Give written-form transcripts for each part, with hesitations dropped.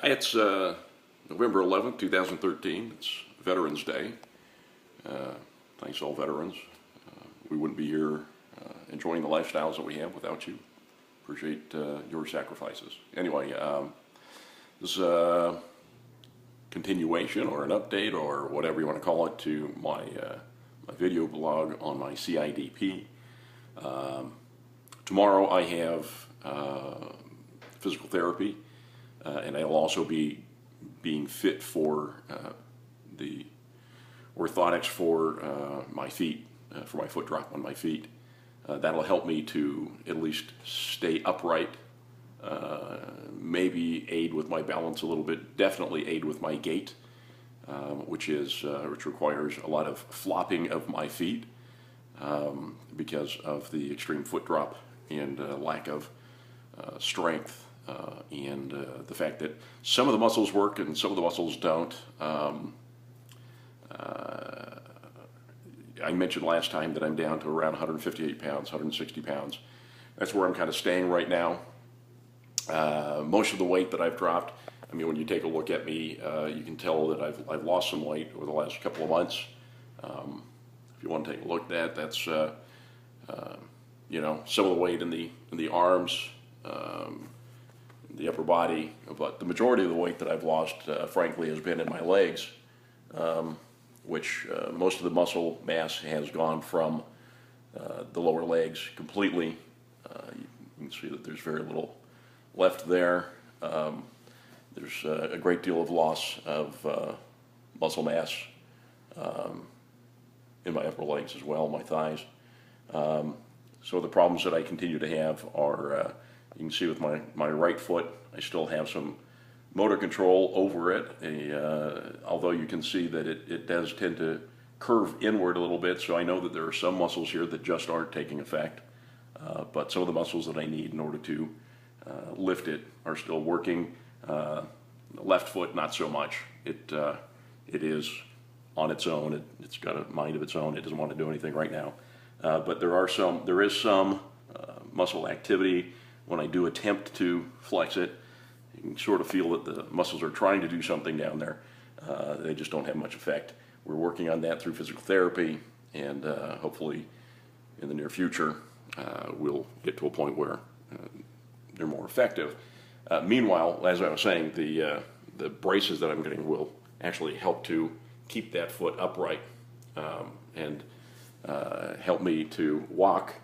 Hi, it's November 11th, 2013. It's Veterans Day. Thanks all veterans. We wouldn't be here enjoying the lifestyles that we have without you. Appreciate your sacrifices. Anyway, this is a continuation or an update or whatever you want to call it to my video blog on my CIDP. Tomorrow I have physical therapy. And I'll also be being fit for the orthotics for my feet, for my foot drop on my feet. That'll help me to at least stay upright, maybe aid with my balance a little bit, definitely aid with my gait, which requires a lot of flopping of my feet because of the extreme foot drop and lack of strength. And the fact that some of the muscles work and some of the muscles don't. I mentioned last time that I'm down to around 158 pounds, 160 pounds. That's where I'm kind of staying right now. Most of the weight that I've dropped, I mean, when you take a look at me, you can tell that I've lost some weight over the last couple of months. If you want to take a look at that, that's you know, some of the weight in the arms, the upper body, but the majority of the weight that I've lost, frankly, has been in my legs, which most of the muscle mass has gone from the lower legs completely. You can see that there's very little left there. There's a great deal of loss of muscle mass in my upper legs as well, my thighs. So the problems that I continue to have are you can see with my right foot, I still have some motor control over it, although you can see that it does tend to curve inward a little bit, so I know that there are some muscles here that just aren't taking effect, but some of the muscles that I need in order to lift it are still working. The left foot, not so much. It is on its own. It's got a mind of its own. It doesn't want to do anything right now. But there is some muscle activity. When I do attempt to flex it, you can sort of feel that the muscles are trying to do something down there. They just don't have much effect. We're working on that through physical therapy, and hopefully in the near future we'll get to a point where they're more effective. Meanwhile, as I was saying, the braces that I'm getting will actually help to keep that foot upright and help me to walk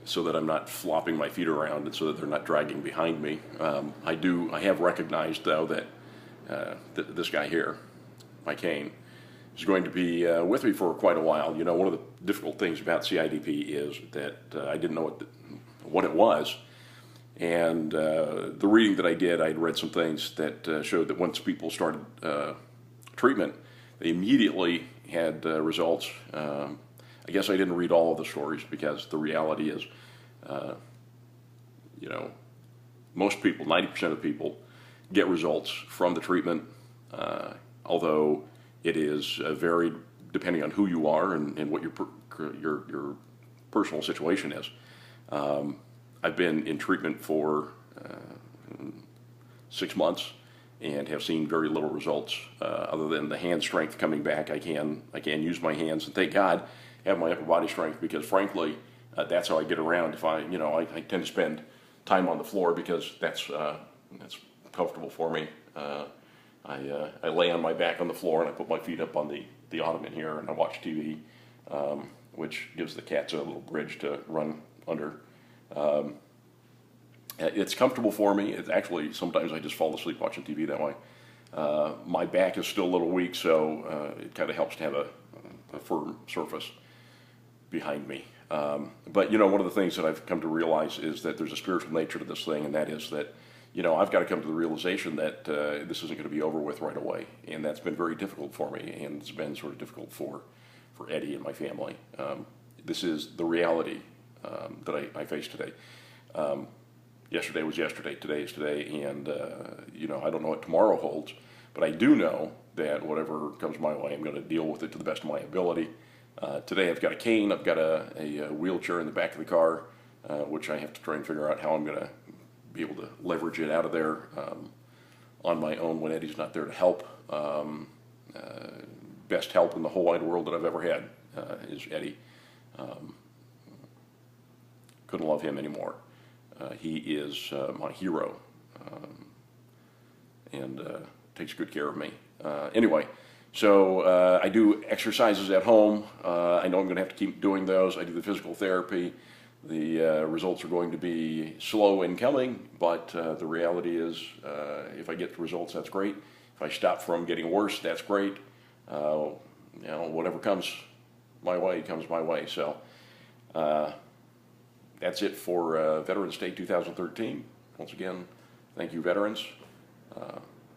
so that I'm not flopping my feet around and so that they're not dragging behind me. I have recognized, though, that this guy here, my cane, is going to be with me for quite a while. You know, one of the difficult things about CIDP is that I didn't know what it was. And the reading that I did, I'd read some things that showed that once people started treatment, they immediately had results. I guess I didn't read all of the stories because the reality is, you know, most people, 90% of people, get results from the treatment, although it is varied depending on who you are and what your personal situation is. I've been in treatment for 6 months and have seen very little results other than the hand strength coming back. I can use my hands, and thank God have my upper body strength, because frankly that's how I get around. If I tend to spend time on the floor because that's comfortable for me. I lay on my back on the floor and I put my feet up on the ottoman here and I watch TV, which gives the cats a little bridge to run under. It's comfortable for me. It's actually, sometimes I just fall asleep watching TV that way. My back is still a little weak, so it kind of helps to have a firm surface behind me. But you know, one of the things that I've come to realize is that there's a spiritual nature to this thing, and that is that, you know, I've got to come to the realization that this isn't going to be over with right away, and that's been very difficult for me, and it's been sort of difficult for Eddie and my family. This is the reality that I face today. Yesterday was yesterday, today is today, and you know, I don't know what tomorrow holds, but I do know that whatever comes my way, I'm going to deal with it to the best of my ability. Today I've got a cane, I've got a wheelchair in the back of the car, which I have to try and figure out how I'm going to be able to leverage it out of there on my own when Eddie's not there to help. Best help in the whole wide world that I've ever had is Eddie. Couldn't love him anymore. He is my hero, and takes good care of me. Anyway, so I do exercises at home. I know I'm going to have to keep doing those. I do the physical therapy. The results are going to be slow in coming, but the reality is if I get the results, that's great. If I stop from getting worse, that's great. You know, whatever comes my way comes my way. So that's it for Veterans Day 2013. Once again, thank you, veterans.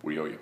We owe you.